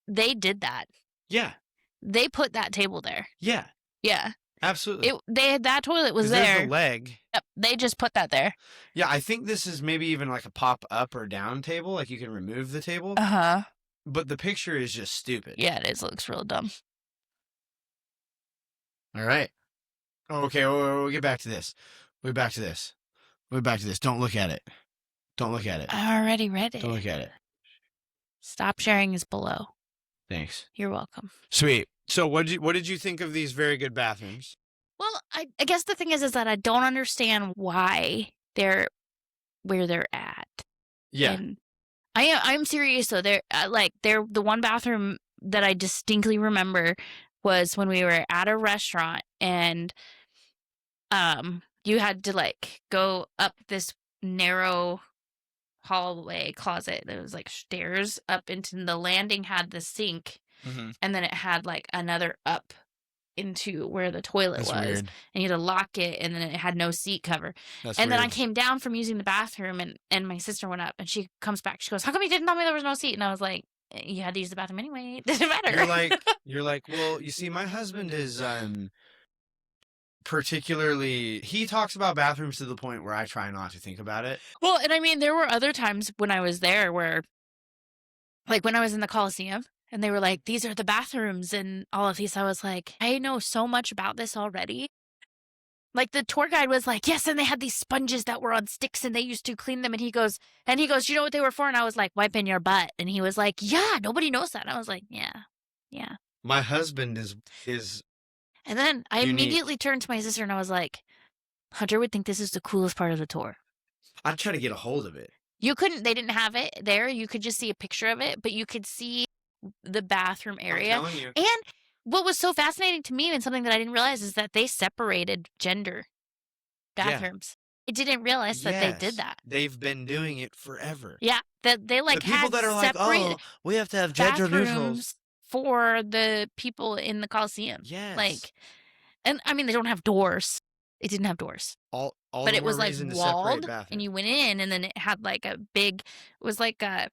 They did that. Yeah. They put that table there. Yeah. Yeah. Absolutely. That toilet was there. There's the leg. Yep. They just put that there. Yeah, I think this is maybe even like a pop up or down table. Like you can remove the table. Uh-huh. But the picture is just stupid. Yeah, it is. It looks real dumb. All right. Okay, we'll get back to this. We'll get back to this. Don't look at it. Don't look at it. I already read it. Don't look at it. Stop sharing is below. Thanks. You're welcome. Sweet. So what did you think of these very good bathrooms? Well, I guess the thing is that I don't understand why they're where they're at. Yeah. And I'm serious though. They're the one bathroom that I distinctly remember was when we were at a restaurant and you had to like go up this narrow hallway closet. There was like stairs up into the landing had the sink, and then it had like another up into where the toilet was. Weird. And you had to lock it, and then it had no seat cover. That's and weird. then I came down from using the bathroom, and my sister went up, and she comes back. She goes, "How come you didn't tell me there was no seat?" And I was like, "You had to use the bathroom anyway. It doesn't matter." You're like, well, you see, my husband is particularly, he talks about bathrooms to the point where I try not to think about it. Well, and I mean, there were other times when I was there where, like when I was in the Coliseum, and they were like, "These are the bathrooms," and all of these, I was like, I know so much about this already. Like the tour guide was like, "Yes," and they had these sponges that were on sticks, and they used to clean them. And he goes, "You know what they were for?" And I was like, "Wiping your butt." And he was like, "Yeah, nobody knows that." And I was like, "Yeah." My husband is. And then I unique. immediately turned to my sister, and I was like, "Hunter would think this is the coolest part of the tour." I'd try to get a hold of it. You couldn't. They didn't have it there. You could just see a picture of it, but you could see the bathroom area. I'm telling you. And what was so fascinating to me and something that I didn't realize is that they separated gender bathrooms. I didn't realize that they did that. They've been doing it forever. Yeah, that they like the people had that are like, "Oh, we have to have gender neutrals for the people in the Coliseum." Yes. Like, and I mean, they don't have doors. It didn't have doors. But it was like walled, and you went in, and then it had like it was like a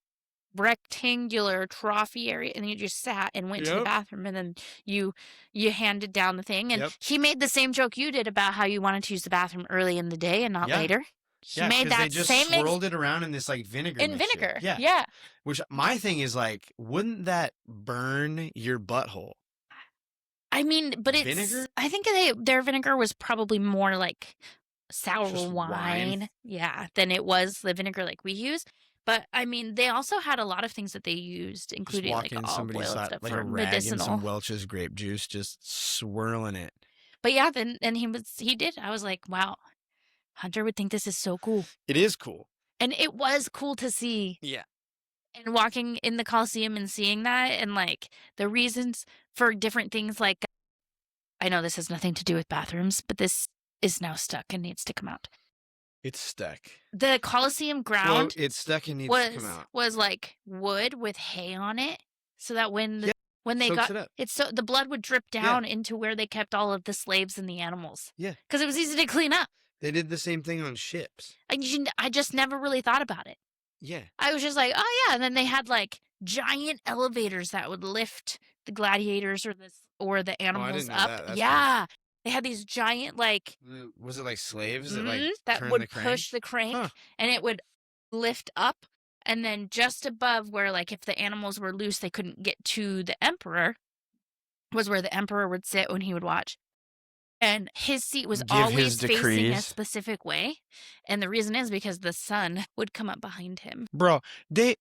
rectangular trophy area, and you just sat and went to the bathroom, and then you handed down the thing. And he made the same joke you did about how you wanted to use the bathroom early in the day and not later. he made that they just same swirled it around in this like vinegar in mixture. vinegar. Yeah. Yeah. Which my thing is like, wouldn't that burn your butthole? I mean, but Vinegar? I think their vinegar was probably more like sour Just wine. Yeah, than it was the vinegar like we use. But I mean, they also had a lot of things that they used, Just including walk like in, olive somebody oil and saw stuff like for a rag and some medicinal. Welch's grape juice, just swirling it. But yeah, then he did. I was like, wow, Hunter would think this is so cool. It is cool. And it was cool to see. Yeah. And walking in the Coliseum and seeing that and like the reasons for different things, like I know this has nothing to do with bathrooms, but this is now stuck and needs to come out. It's stuck. The Coliseum Well, ground it's stuck and needs to come out. was like wood with hay on it, so that when they soaks got it up. it's so the blood would drip down into where they kept all of the slaves and the animals. Yeah. Because it was easy to clean up. They did the same thing on ships. I just never really thought about it. Yeah. I was just like, oh yeah, and then they had like giant elevators that would lift the gladiators or the animals didn't know up. that. That's Yeah. They had these giant like Was it like slaves that like that turned would the crank? push the crank and it would lift up, and then just above where like if the animals were loose they couldn't get to the emperor was where the emperor would sit when he would watch. And his seat was Give always his facing a decrees. specific way. And the reason is because the sun would come up behind him. Bro, they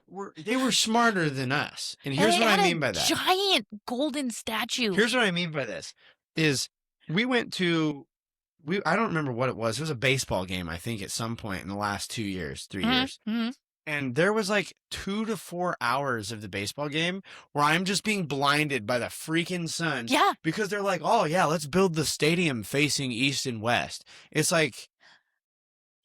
were smarter than us. And here's And what it I had mean a by that. giant golden statue. Here's what I mean by this is we went to I don't remember what it was. It was a baseball game, I think, at some point in the last 2 years, 3 years. Mm-hmm. And there was like 2 to 4 hours of the baseball game where I'm just being blinded by the freaking sun. Yeah. Because they're like, oh, yeah, let's build the stadium facing east and west. It's like.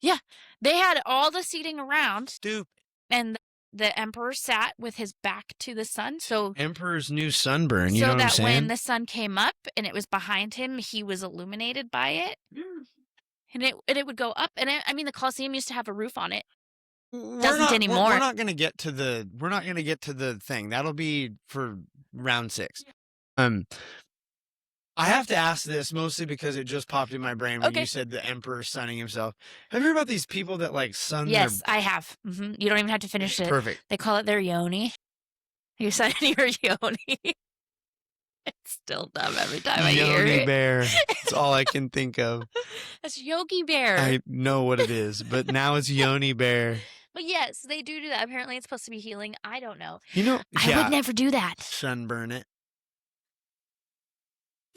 Yeah. They had all the seating around. Stupid. And the emperor sat with his back to the sun. So Emperor's new sunburn, you know what I'm so that saying? when the sun came up and it was behind him, he was illuminated by it. And it would go up. And I mean, the Colosseum used to have a roof on it. Doesn't anymore. We're not going to get to the thing. That'll be for round 6. I have to ask this mostly because it just popped in my brain when you said the emperor sunning himself. Have you heard about these people that like sun Yes, I have. Mm-hmm. You don't even have to finish it. Perfect. They call it their yoni. You said your yoni. It's still dumb every time I hear Yogi it. Bear. That's all I can think of. That's Yogi Bear. I know what it is, but now it's Yoni Bear. But yes, they do that. Apparently it's supposed to be healing. I don't know. You know, I would never do that. Sunburn it.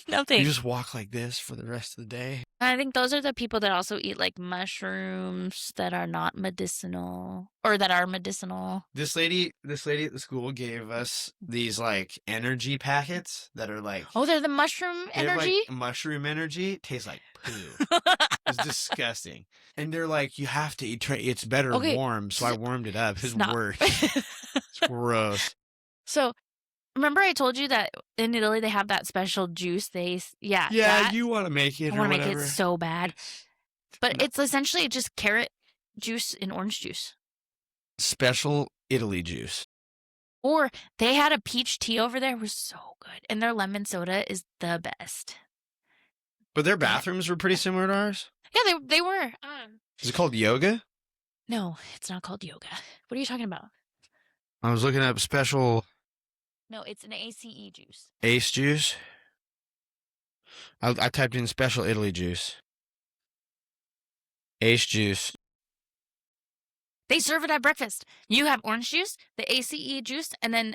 Nothing. You just walk like this for the rest of the day. I think those are the people that also eat like mushrooms that are not medicinal or that are medicinal. This lady at the school gave us these like energy packets that are like, oh, they're the mushroom energy? Like mushroom energy. Tastes like poo. It's disgusting. And they're like, you have to eat. It's better warm. So I warmed it up. It's worse. It's gross. So remember I told you that in Italy they have that special juice? You want to make it. I want to make it so bad. But it's essentially just carrot juice and orange juice. Special Italy juice. Or they had a peach tea over there. It was so good. And their lemon soda is the best. But their bathrooms were pretty similar to ours? Yeah, they were. Is it called yoga? No, it's not called yoga. What are you talking about? I was looking up special... No, it's an ACE juice. Ace juice? I typed in special Italy juice. Ace juice. They serve it at breakfast. You have orange juice, the ACE juice, and then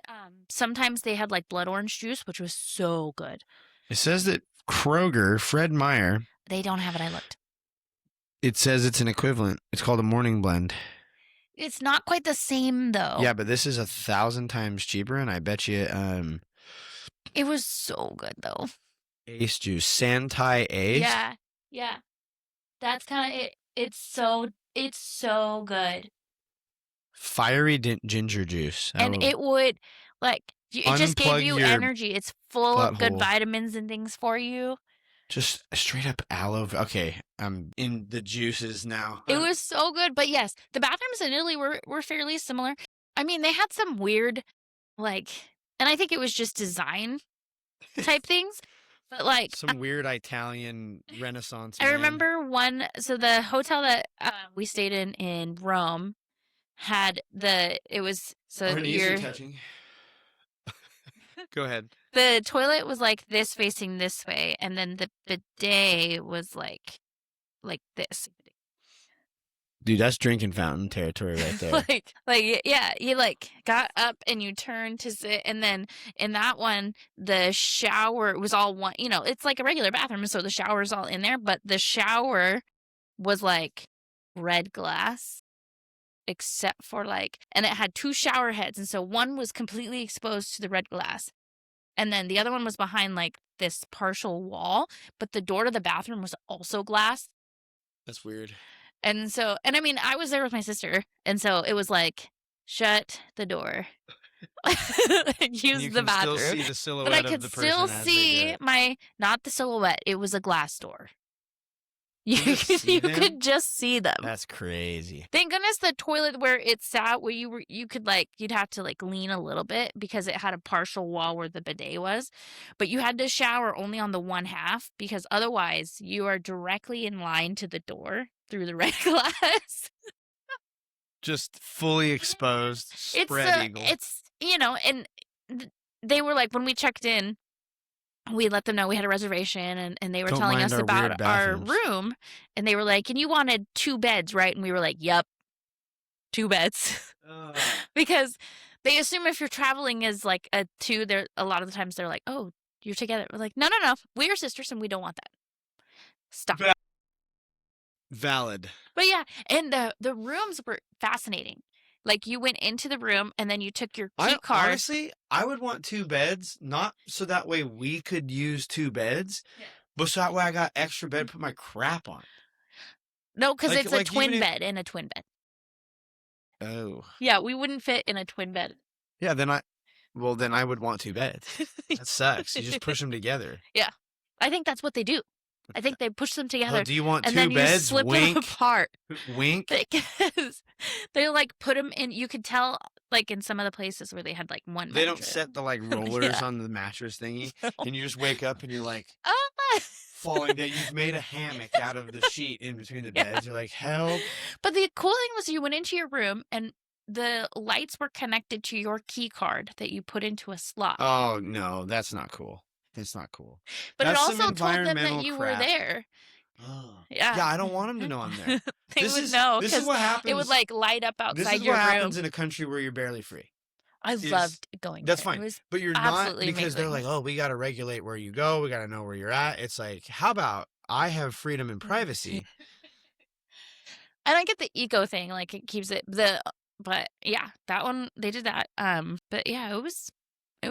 sometimes they had like blood orange juice, which was so good. It says that Kroger, Fred Meyer... They don't have it, I looked. It says it's an equivalent. It's called a morning blend. It's not quite the same, though. Yeah, but this is 1,000 times cheaper, and I bet you... It was so good, though. Ace juice. Santai Ace? Yeah. That's kind of it. It's so good. Fiery ginger juice. And it would, like, it just gave you energy. It's full of good vitamins and things for you. Just straight up aloe. Okay, I'm in the juices now. It was so good. But yes, the bathrooms in Italy were fairly similar. I mean, they had some weird, like, and I think it was just design type things. But like, Some weird Italian Renaissance I man. remember so the hotel that we stayed in Rome had it was, so Our knees are touching. Go ahead. The toilet was like this facing this way, and then the bidet was like this. Dude, that's drinking fountain territory right there. Yeah, you like got up and you turned to sit, and then in that one, the shower was all one. You know, it's like a regular bathroom, so the shower's all in there, but the shower was like red glass, except for and it had 2 shower heads, and so one was completely exposed to the red glass, and then the other one was behind like this partial wall, but the door to the bathroom was also glass. That's weird. And so, and I mean, I was there with my sister, and so it was like, shut the door, use the bathroom. Still see the silhouette but I could of the person still as they see do it. not the silhouette. It was a glass door. You You could just see them. That's crazy. Thank goodness the toilet where it sat, where you could you'd have to lean a little bit because it had a partial wall where the bidet was, but you had to shower only on the one half because otherwise you are directly in line to the door through the red glass. Just fully exposed, spread eagle. It's, and they were like, when we checked in, we let them know we had a reservation, and they were telling us about our room, and they were like, and you wanted 2 beds, right? And we were like, yep, 2 beds. Because they assume if you're traveling as like a 2, a lot of the times they're like, oh, you're together. We're like, no, we are sisters and we don't want that. Stop. Valid. But yeah, and the rooms were fascinating. Like, you went into the room, and then you took your key card. Honestly, I would want 2 beds, not so that way we could use 2 beds, but so that way I got extra bed to put my crap on. No, because it's a twin bed and a twin bed. Oh. Yeah, we wouldn't fit in a twin bed. Yeah, then I would want 2 beds. That sucks. You just push them together. Yeah. I think that's what they do. I think they push them together. Oh, do you want 2 and then beds? You slip Wink. them apart. Wink. Because they put them in. You could tell in some of the places where they had one. They don't set the rollers on the mattress thingy, and you just wake up and you're like, falling down. You've made a hammock out of the sheet in between the beds. You're like, help. But the cool thing was you went into your room and the lights were connected to your key card that you put into a slot. Oh no, that's not cool. It's not cool. But that's it also told them that you were there. Oh. Yeah, I don't want them to know I'm there. They would know. This is what happens. It would light up outside your room. This is what happens in a country where you're barely free. I loved going there. That's fine. But you're not, because they're like, oh, we got to regulate where you go. We got to know where you're at. It's like, how about I have freedom and privacy? And I get the eco thing. It keeps it but yeah, that one, they did that. But yeah, it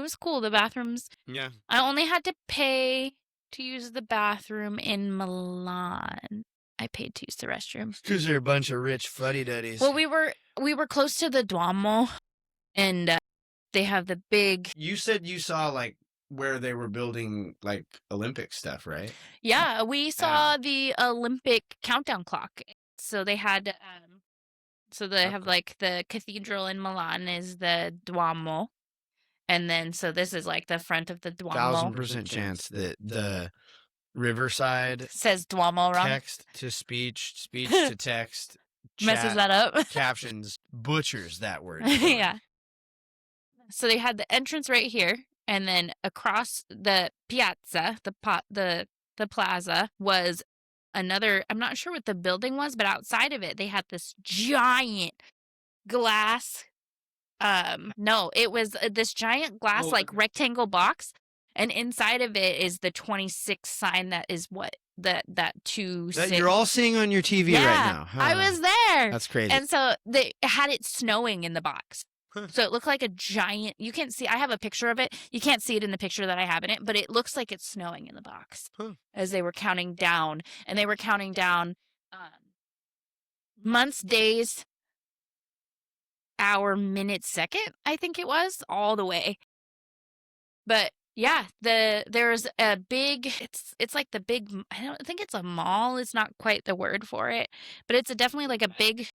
was cool. The bathrooms. Yeah. I only had to pay to use the bathroom in Milan. I paid to use the restroom. Because they're a bunch of rich fuddy-duddies. Well, we were close to the Duomo, and they have the big. You said you saw where they were building Olympic stuff, right? Yeah, we saw the Olympic countdown clock. So they had. So they have the cathedral in Milan is the Duomo. And then, so this is the front of the Duomo. 1,000% chance that the Riverside says Duomo wrong. Text to speech, speech to text. Messes that up. Captions butchers that word. Yeah. So they had the entrance right here, and then across the piazza, the plaza was another. I'm not sure what the building was, but outside of it, they had this giant glass. No, it was this giant glass rectangle box, and inside of it is the 26 sign that is that 2 that you're all seeing on your TV right now. I was there. That's crazy. And so they had it snowing in the box. So it looked like a giant, you can't see, I have a picture of it. You can't see it in the picture that I have in it, but it looks like it's snowing in the box as they were counting down. And they were counting down months, days, hour, minute, second, I think it was, all the way. But yeah, there's a big, it's like the big, I don't think it's a mall, it's not quite the word for it, but it's definitely a big,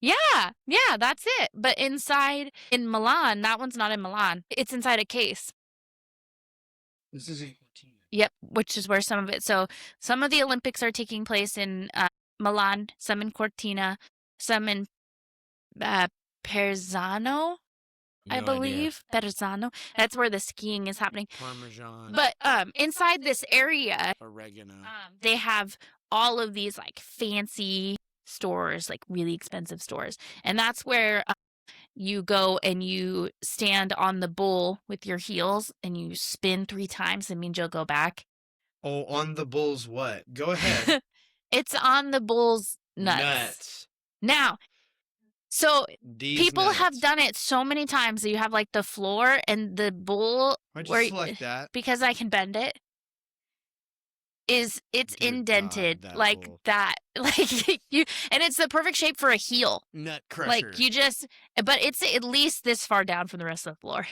yeah, that's it. But inside, in Milan, that one's not in Milan, it's inside a case. This is Yep, which is where some of it. So some of the Olympics are taking place in Milan, some in Cortina, some in uh, Perzano, I No idea. believe. Perzano. That's where the skiing is happening. Parmesan. But inside this area, Oregano. they have all of these like fancy stores, like really expensive stores, and that's where you go and you stand on the bull with your heels and you spin 3 times. That means you'll go back. Oh, on the bull's what? Go ahead. It's on the bull's nuts. Now, so These people nuts. have done it so many times that you have like the floor and the bull. Why'd you select that? Because I can bend it. It's Dear indented God, that like bull. that. Like you, and it's the perfect shape for a heel. Nut crusher. Like you just, but it's at least this far down from the rest of the floor.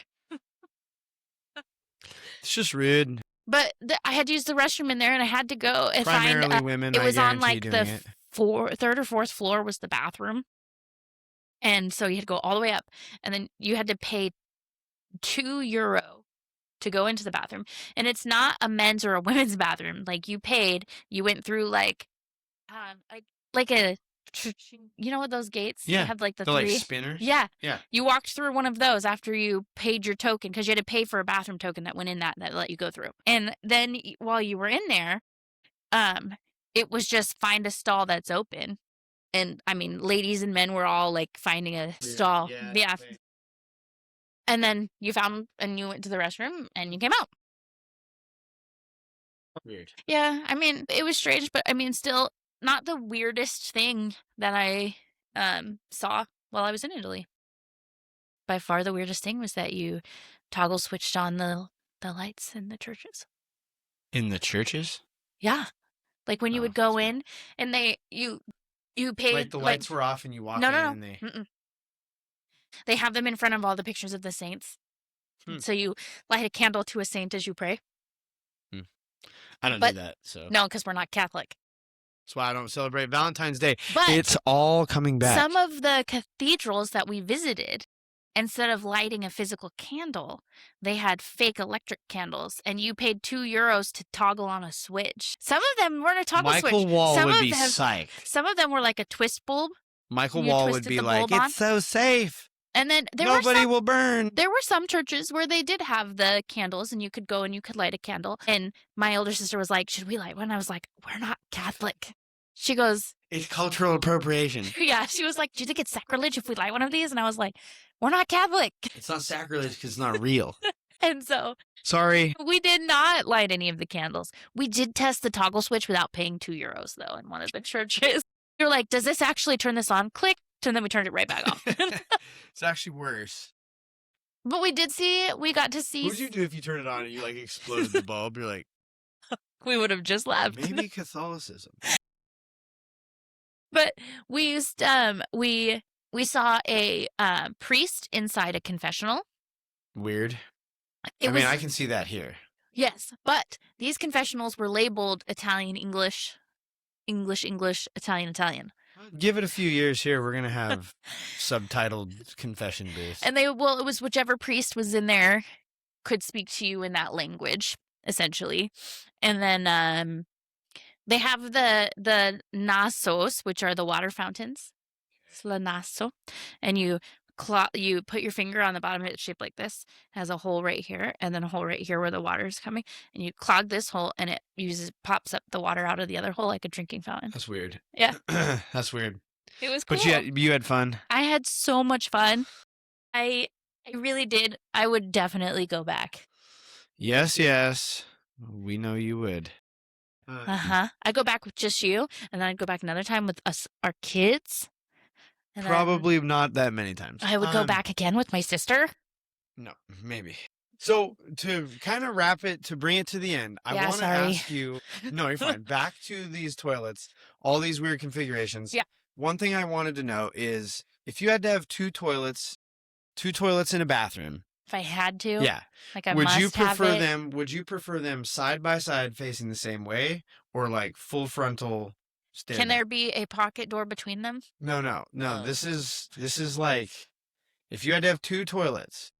It's just rude. But I had to use the restroom in there, and I had to go and Primarily find. women. It was I on guarantee like the doing it. third or fourth floor was the bathroom, and so you had to go all the way up, and then you had to pay €2 to go into the bathroom, and it's not a men's or a women's bathroom. Like you paid, you went through like a. You know what those gates? Yeah. They have like the They're three like spinners. Yeah. Yeah. You walked through one of those after you paid your token because you had to pay for a bathroom token that went in that let you go through. And then while you were in there, it was just find a stall that's open. And I mean, ladies and men were all like finding a stall. Yeah. And then you found and you went to the restroom and you came out. Weird. Yeah, I mean, it was strange, but I mean, still not the weirdest thing that I saw while I was in Italy. By far the weirdest thing was that you toggle switched on the lights in the churches. In the churches? Yeah. Like when you would go in and you paid like the lights were off and you walk in and they They have them in front of all the pictures of the saints. So you light a candle to a saint as you pray. I don't do that. So no, because we're not Catholic. That's why I don't celebrate Valentine's Day. But it's all coming back. Some of the cathedrals that we visited, instead of lighting a physical candle, they had fake electric candles, and you paid €2 to toggle on a switch. Some of them weren't a toggle switch. Michael Wall would be psyched. Some of them were like a twist bulb. Michael Wall would be like, "It's so safe. And then nobody will burn." There were some churches where they did have the candles, and you could go and you could light a candle. And my older sister was like, "Should we light one?" I was like, "We're not Catholic." She goes, "It's cultural appropriation." Yeah, she was like, "Do you think it's sacrilege if we light one of these?" And I was like, "We're not Catholic." It's not sacrilege because it's not real. And so, sorry, we did not light any of the candles. We did test the toggle switch without paying €2 though in one of the churches. You're like, "Does this actually turn this on?" Click. And then we turned it right back off. It's actually worse. But we got to see. What would you do if you turned it on and you like exploded the bulb? You're like, we would have just left. Maybe Catholicism. But we used, we saw a priest inside a confessional. Weird. I can see that here. Yes, but these confessionals were labeled Italian, English, English, English, Italian, Italian. Give it a few years here. We're going to have subtitled confession booths. And it was whichever priest was in there could speak to you in that language, essentially. And then they have the nasos, which are the water fountains. It's la naso. And you put your finger on the bottom of it, shaped like this. It has a hole right here, and then a hole right here where the water is coming. And you clog this hole, and it pops up the water out of the other hole like a drinking fountain. That's weird. Yeah. That's weird. It was cool. But you had fun. I had so much fun. I really did. I would definitely go back. Yes. We know you would. I'd go back with just you, and then I'd go back another time with our kids. And probably not that many times. I would go back again with my sister. No, maybe. So to kind of to bring it to the end, I want to ask you, no, you're fine. Back to these toilets, all these weird configurations. Yeah. One thing I wanted to know is if you had to have two toilets in a bathroom. If I had to? Yeah. Like I would must you prefer have it? them? Would you prefer them side by side facing the same way, or like full frontal? Can there be a pocket door between them? No. This is like if you had to have two toilets.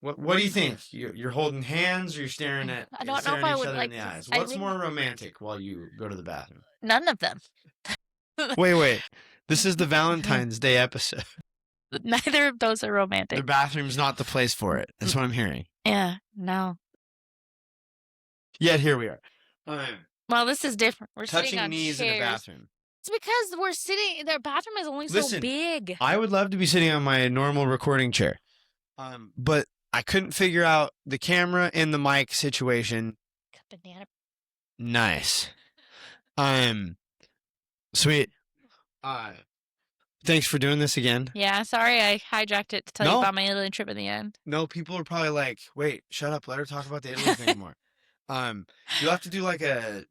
What do you think? You're holding hands, or you're staring at I don't know staring if I each would other like in the to eyes? I What's think more romantic while you go to the bathroom? none of them. Wait. This is the Valentine's Day episode. Neither of those are The romantic. bathroom's not the place for it. That's what I'm hearing. Yeah, no. Yet here we are. Well, this is different. We're sitting Touching on knees in a chairs. bathroom. It's because we're sitting. Their bathroom is only so Listen, big. I would love to be sitting on my normal recording chair. But I couldn't figure out the camera and the mic situation. Banana. Nice. Sweet. Thanks for doing this again. Yeah, sorry I hijacked it to tell you about my Italy trip in the end. No, people are probably like, wait, shut up, let her talk about the Italy thing more. You'll have to do like a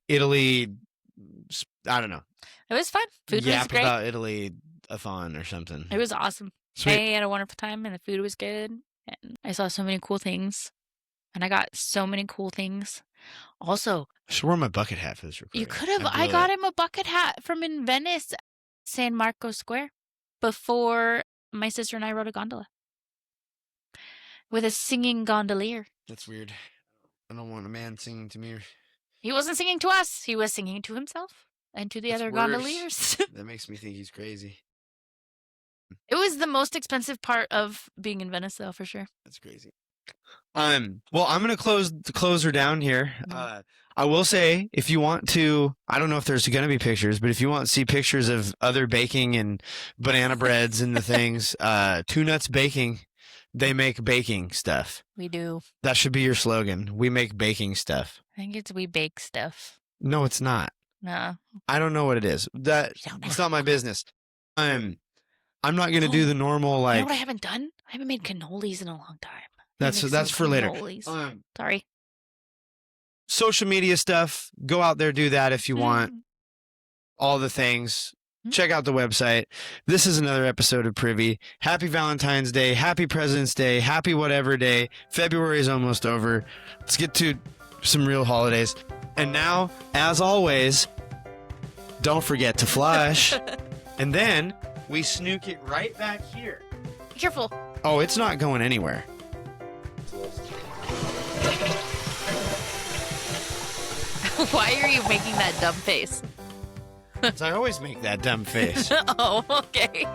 Italy, I don't know. It was fun. Food was great. About Italy-a-thon or something. It was awesome. Sweet. I had a wonderful time, and the food was good. And I saw so many cool things. And I got so many cool things. Also, I should wear my bucket hat for this recording. You could have. I got him a bucket hat from in Venice, San Marco Square, before my sister and I rode a gondola with a singing gondolier. That's weird. I don't want a man singing to me. He wasn't singing to us. He was singing to himself and to the other gondoliers. That makes me think he's crazy. It was the most expensive part of being in Venice, though, for sure. That's crazy. Well, I'm gonna close her down here. I will say, if you want to, I don't know if there's gonna be pictures, but if you want to see pictures of other baking and banana breads and the things, Two Nuts Baking, they make baking stuff. We do. That should be your slogan. We make baking stuff. I think it's we bake stuff. No, it's not. No. I don't know what it is. It's not my business. I'm not gonna do the normal like. You know what I haven't done? I haven't made cannolis in a long time. That's for later. Sorry. Social media stuff. Go out there, do that if you want. All the things. Check out the website. This is another episode of Privy. Happy Valentine's Day. Happy President's Day. Happy whatever day. February is almost over. Let's get to some real holidays. And now, as always, don't forget to flush. And then we snook it right back here. Be careful. Oh, it's not going anywhere. Why are you making that dumb face? I always make that dumb face. Oh, okay.